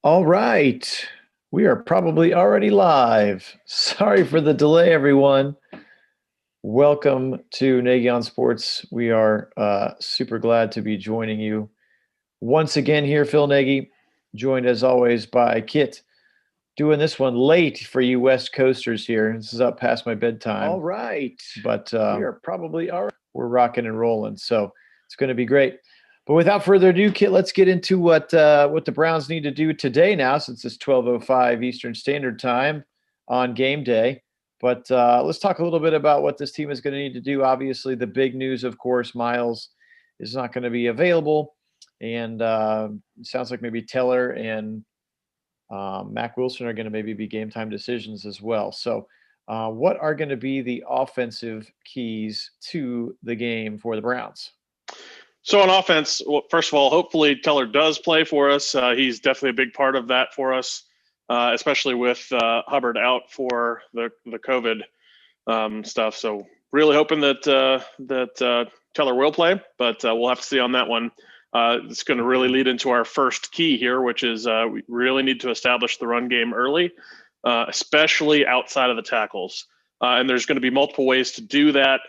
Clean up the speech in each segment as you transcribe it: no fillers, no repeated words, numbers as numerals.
All right. We are probably already live. Sorry for the delay, everyone. Welcome to Nagy on Sports. We are super glad to be joining you once again here, Phil Nagy, joined as always by Kit, doing this one late for you West Coasters here. This is up past my bedtime. All right. But we are probably all right. We're rocking and rolling. So it's going to be great. But without further ado, Kit, let's get into what the Browns need to do today now, since it's 12:05 Eastern Standard Time on game day. But let's talk a little bit about what this team is going to need to do. Obviously, the big news, of course, Miles is not going to be available, and it sounds like maybe Teller and Mac Wilson are going to maybe be game time decisions as well. So, what are going to be the offensive keys to the game for the Browns? So on offense, well, first of all, hopefully Teller does play for us. He's definitely a big part of that for us, especially with Hubbard out for the COVID stuff. So really hoping that Teller will play, but we'll have to see on that one. It's going to really lead into our first key here, which is we really need to establish the run game early, especially outside of the tackles. And there's going to be multiple ways to do that.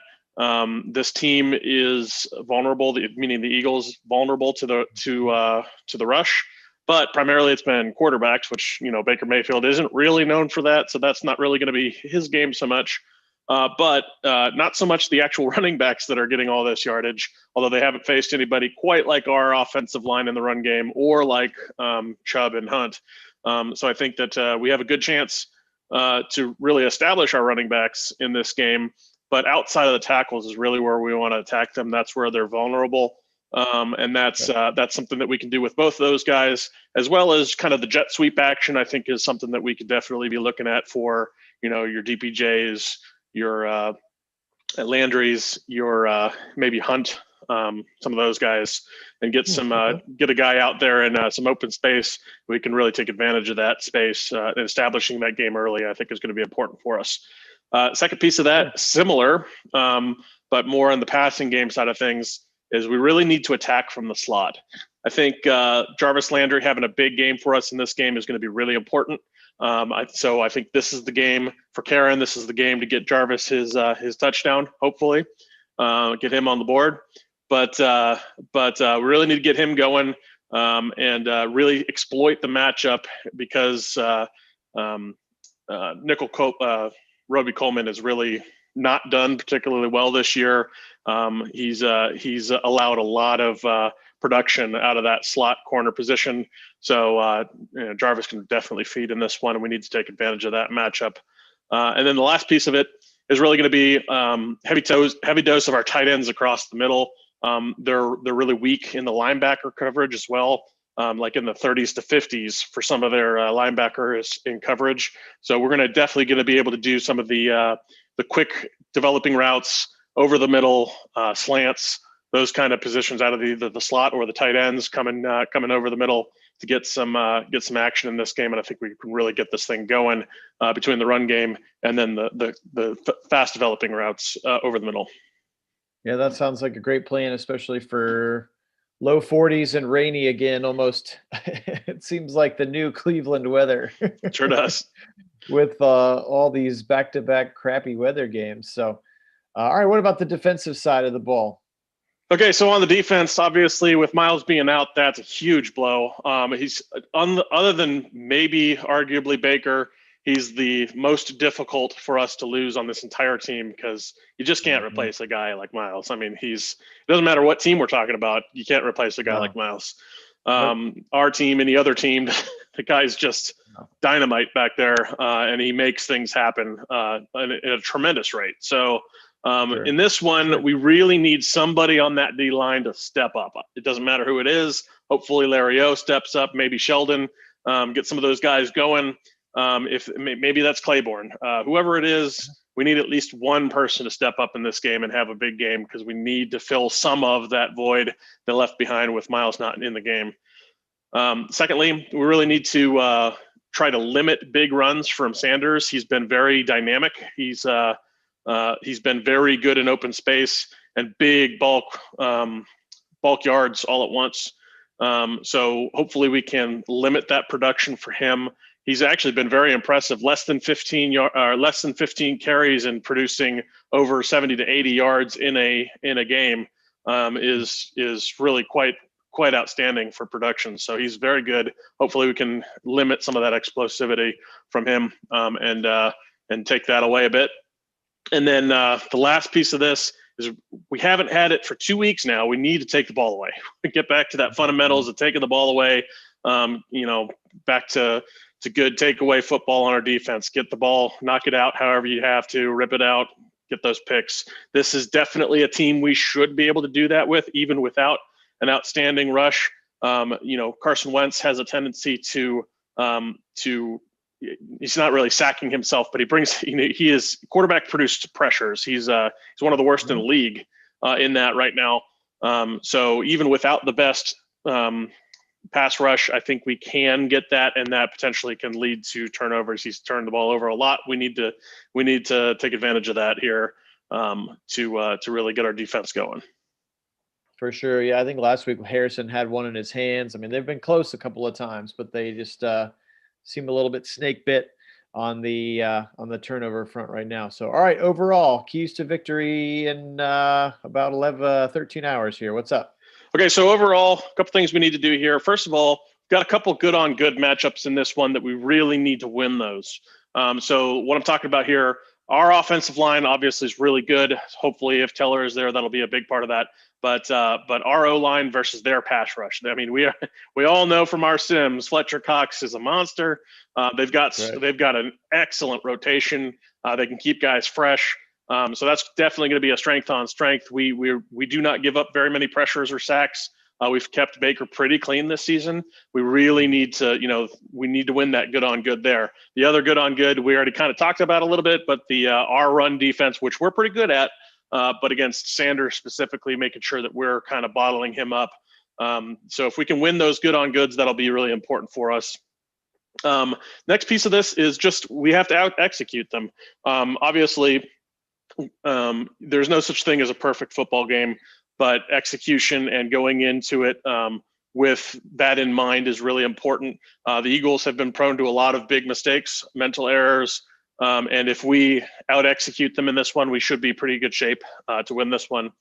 This team is vulnerable, meaning the Eagles vulnerable to the rush, but primarily it's been quarterbacks, which Baker Mayfield isn't really known for that, so that's not really going to be his game so much. But not so much the actual running backs that are getting all this yardage, although they haven't faced anybody quite like our offensive line in the run game or like Chubb and Hunt. So I think that we have a good chance to really establish our running backs in this game. But outside of the tackles is really where we want to attack them. That's where they're vulnerable. And that's something that we can do with both those guys, as well as kind of the jet sweep action, I think is something that we could definitely be looking at for, your DPJs, your Landry's, your maybe Hunt, some of those guys, and get get a guy out there in some open space. We can really take advantage of that space and establishing that game early, I think is going to be important for us. Second piece of that, similar, but more on the passing game side of things, is we really need to attack from the slot. I think Jarvis Landry having a big game for us in this game is going to be really important. So I think this is the game for Karen. This is the game to get Jarvis his touchdown, hopefully, get him on the board. But we really need to get him going and really exploit the matchup because Roby Coleman has really not done particularly well this year. He's allowed a lot of production out of that slot corner position. So Jarvis can definitely feed in this one, and we need to take advantage of that matchup. And then the last piece of it is really going to be heavy dose of our tight ends across the middle. They're really weak in the linebacker coverage as well. Like in the 30s to 50s for some of their linebackers in coverage. So we're definitely going to be able to do some of the quick developing routes over the middle, slants, those kind of positions out of either the slot or the tight ends coming over the middle to get some action in this game. And I think we can really get this thing going between the run game and then the fast developing routes over the middle. Yeah, that sounds like a great plan, especially for low 40s and rainy again, almost. It seems like the new Cleveland weather. Sure does. With all these back-to-back crappy weather games. So, all right, what about the defensive side of the ball? Okay, so on the defense, obviously with Miles being out, that's a huge blow. He's other than maybe arguably Baker, he's the most difficult for us to lose on this entire team because you just can't replace a guy like Miles. I mean, it doesn't matter what team we're talking about, you can't replace a guy like Miles. Our team, any other team, the guy's just dynamite back there, and he makes things happen at a tremendous rate. So in this one, we really need somebody on that D line to step up. It doesn't matter who it is. Hopefully Larry O steps up, maybe Sheldon, get some of those guys going. If maybe that's Claiborne, whoever it is, we need at least one person to step up in this game and have a big game because we need to fill some of that void that left behind with Miles not in the game. Secondly, we really need to try to limit big runs from Sanders. He's been very dynamic. He's been very good in open space and big bulk yards all at once. So hopefully we can limit that production for him. He's actually been very impressive. Less than 15 carries and producing over 70 to 80 yards in a game is really quite outstanding for production. So he's very good. Hopefully we can limit some of that explosivity from him and take that away a bit. And then the last piece of this is we haven't had it for 2 weeks now. We need to take the ball away. Get back to that fundamentals of taking the ball away. Back to good takeaway football on our defense. Get the ball, knock it out however you have to, rip it out, get those picks. This is definitely a team we should be able to do that with, even without an outstanding rush. Carson Wentz has a tendency to he's not really sacking himself, but he is quarterback produced pressures. He's one of the worst in the league in that right now. So even without the best pass rush, I think we can get that, and that potentially can lead to turnovers. He's turned the ball over a lot. We need to take advantage of that here to really get our defense going. For sure. Yeah, I think last week Harrison had one in his hands. I mean, they've been close a couple of times, but they just seem a little bit snake bit on the turnover front right now. So, all right, overall keys to victory in about 13 hours here. What's up? Okay, so overall, a couple things we need to do here. First of all, got a couple good on good matchups in this one that we really need to win those. So what I'm talking about here, our offensive line obviously is really good. Hopefully, if Teller is there, that'll be a big part of that. But our O-line versus their pass rush. I mean, we all know from our sims, Fletcher Cox is a monster. They've got an excellent rotation. They can keep guys fresh. So that's definitely going to be a strength on strength. We do not give up very many pressures or sacks. We've kept Baker pretty clean this season. We really need to, we need to win that good on good there. The other good on good, we already kind of talked about a little bit, but our run defense, which we're pretty good at, but against Sanders specifically, making sure that we're kind of bottling him up. So if we can win those good on goods, that'll be really important for us. Next piece of this is just we have to out execute them. Obviously, there's no such thing as a perfect football game, but execution and going into it with that in mind is really important. The Eagles have been prone to a lot of big mistakes, mental errors, and if we out execute them in this one, we should be pretty good shape to win this one.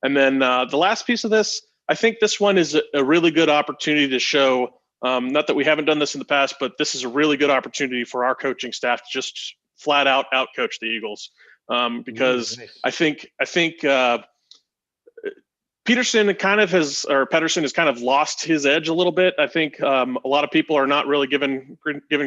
And then the last piece of this, I think this one is a really good opportunity to show, not that we haven't done this in the past, but this is a really good opportunity for our coaching staff to just flat out coach the Eagles. Because nice. I think Pederson has kind of lost his edge a little bit. I think a lot of people are not really given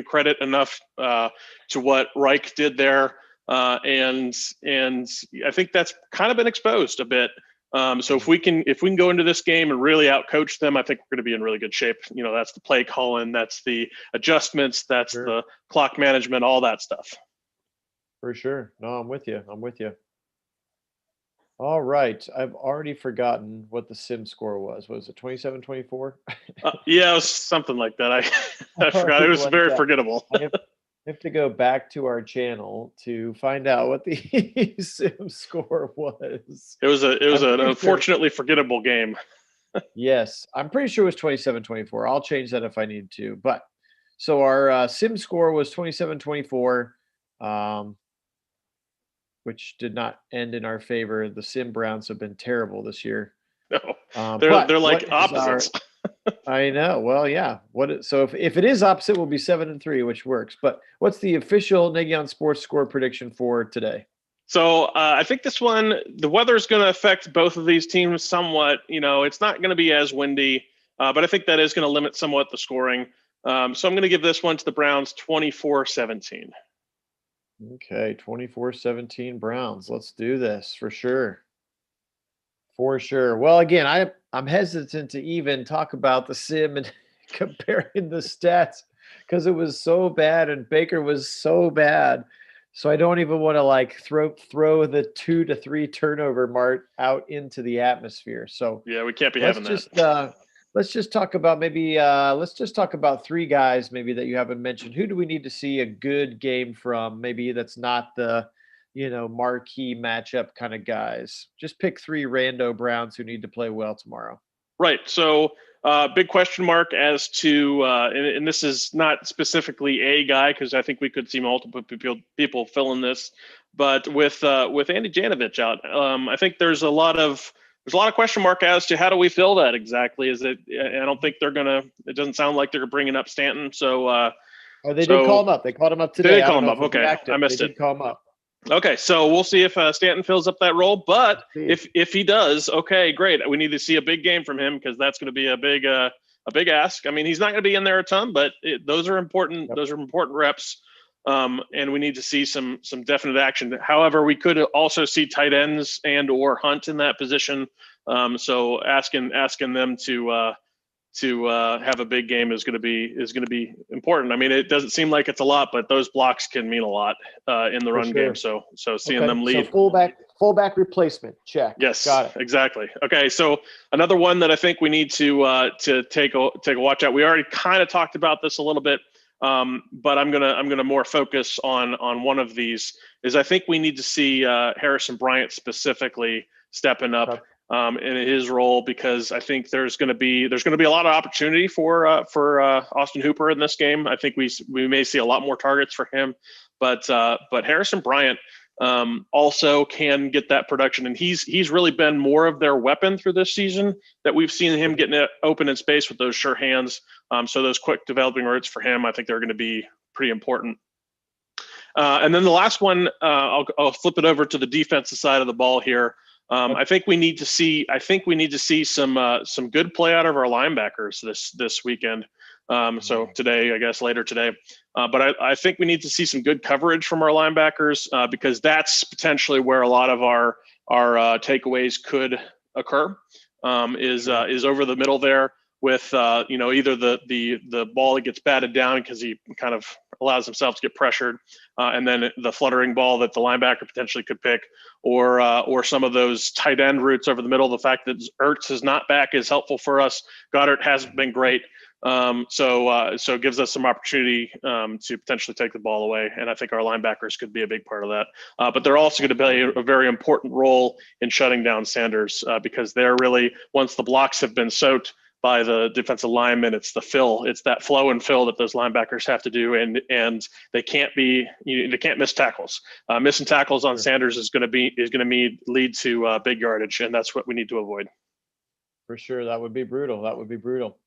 credit enough to what Reich did there, and I think that's kind of been exposed a bit. So if we can go into this game and really outcoach them, I think we're going to be in really good shape. That's the play calling, that's the adjustments, that's sure. The clock management, all that stuff. For sure. No, I'm with you. All right. I've already forgotten what the sim score was. Was it 27-24? Yeah, it was something like that. I forgot. It was very forgettable. I have to go back to our channel to find out what the sim score was. It was an unfortunately forgettable game. Yes. I'm pretty sure it was 27-24. I'll change that if I need to. But so our sim score was 27-24. Which did not end in our favor. The Sim Browns have been terrible this year. No, they're like opposites. I know. Well, yeah. So if it is opposite, we'll be 7-3, which works. But what's the official Nagy on Sports score prediction for today? So I think this one, the weather is going to affect both of these teams somewhat. It's not going to be as windy, but I think that is going to limit somewhat the scoring. So I'm going to give this one to the Browns 24-17. Okay, 24-17 Browns. Let's do this for sure. For sure. Well, again, I'm hesitant to even talk about the sim and comparing the stats because it was so bad and Baker was so bad. So I don't even want to throw the 2 to 3 turnover mark out into the atmosphere. So yeah, we can't be having that. Let's just talk about three guys maybe that you haven't mentioned. Who do we need to see a good game from? Maybe that's not the, marquee matchup kind of guys. Just pick 3 rando Browns who need to play well tomorrow. Right. So big question mark as to, and this is not specifically a guy, because I think we could see multiple people filling this, but with Andy Janovich out, I think there's a lot of question mark as to how do we fill that exactly. Is it? I don't think they're gonna. It doesn't sound like they're bringing up Stanton. So. Oh, they did call him up. They called him up today. They did call him up. Okay, I missed it. They did call him up. Okay, so we'll see if Stanton fills up that role. But if he does, okay, great. We need to see a big game from him, because that's going to be a big ask. I mean, he's not going to be in there a ton, but those are important. Yep. Those are important reps, and we need to see some definite action. However, we could also see tight ends and or Hunt in that position. So asking them to have a big game is going to be important. I mean, it doesn't seem like it's a lot, but those blocks can mean a lot in the run game. So seeing them lead. So fullback replacement, check. Yes, got it. Exactly. Okay, so another one that I think we need to take a watch out. We already kind of talked about this a little bit, but I'm gonna more focus on one of these. Is I think we need to see Harrison Bryant specifically stepping up. Okay. In his role, because I think there's going to be a lot of opportunity for Austin Hooper in this game. I think we may see a lot more targets for him, but Harrison Bryant also can get that production, and he's really been more of their weapon through this season, that we've seen him getting it open in space with those sure hands. So those quick developing routes for him, I think they're going to be pretty important. And then the last one, I'll flip it over to the defensive side of the ball here. I think we need to see some good play out of our linebackers this weekend. So today, I guess later today, but I think we need to see some good coverage from our linebackers, because that's potentially where a lot of our takeaways could occur. Is over the middle there with either the ball that gets batted down because he kind of allows himself to get pressured, and then the fluttering ball that the linebacker potentially could pick, or some of those tight end routes over the middle. The fact that Ertz is not back is helpful for us. Goddard hasn't been great, so it gives us some opportunity to potentially take the ball away, and I think our linebackers could be a big part of that. But they're also going to play a very important role in shutting down Sanders, because they're really, once the blocks have been soaked by the defensive lineman, it's that flow and fill that those linebackers have to do, and they can't miss tackles. Missing tackles on Sanders is going to lead to big yardage, and that's what we need to avoid. For sure, that would be brutal.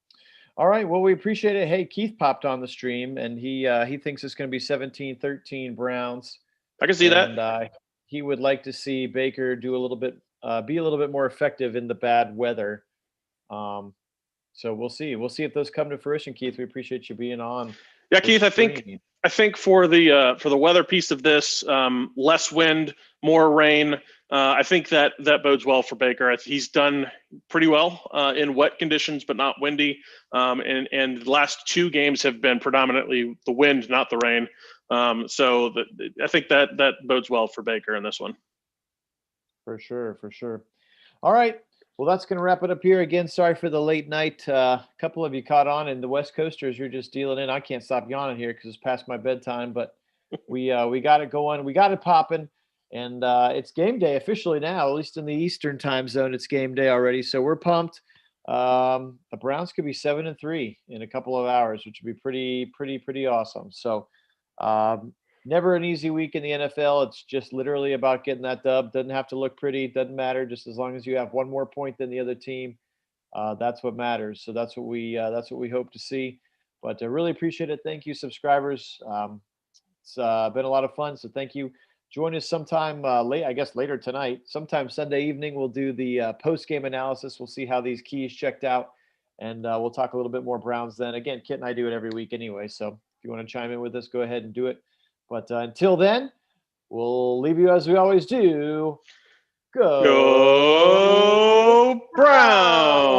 All right, well, we appreciate it. Hey, Keith popped on the stream, and he thinks it's going to be 17-13 Browns. I can see that. And he would like to see Baker be a little bit more effective in the bad weather. So we'll see. We'll see if those come to fruition, Keith. We appreciate you being on. Yeah, Keith, I think for the weather piece of this, less wind, more rain, I think that bodes well for Baker. He's done pretty well in wet conditions, but not windy. And the last two games have been predominantly the wind, not the rain. So I think that bodes well for Baker in this one. For sure. All right. Well, that's going to wrap it up here. Again, sorry for the late night. A couple of you caught on, and the West Coasters, you're just dealing in. I can't stop yawning here because it's past my bedtime, but we got it going. We got it popping, and it's game day officially now, at least in the Eastern time zone. It's game day already, so we're pumped. The Browns could be 7-3 in a couple of hours, which would be pretty awesome. So never an easy week in the NFL. It's just literally about getting that dub. Doesn't have to look pretty. Doesn't matter. Just as long as you have one more point than the other team, that's what matters. So that's what we hope to see. But I really appreciate it. Thank you, subscribers. It's been a lot of fun. So thank you. Join us sometime later tonight. Sometime Sunday evening, we'll do the post-game analysis. We'll see how these keys checked out, and we'll talk a little bit more Browns then. Again, Kit and I do it every week anyway. So if you want to chime in with us, go ahead and do it. But until then, we'll leave you as we always do. Go Brown!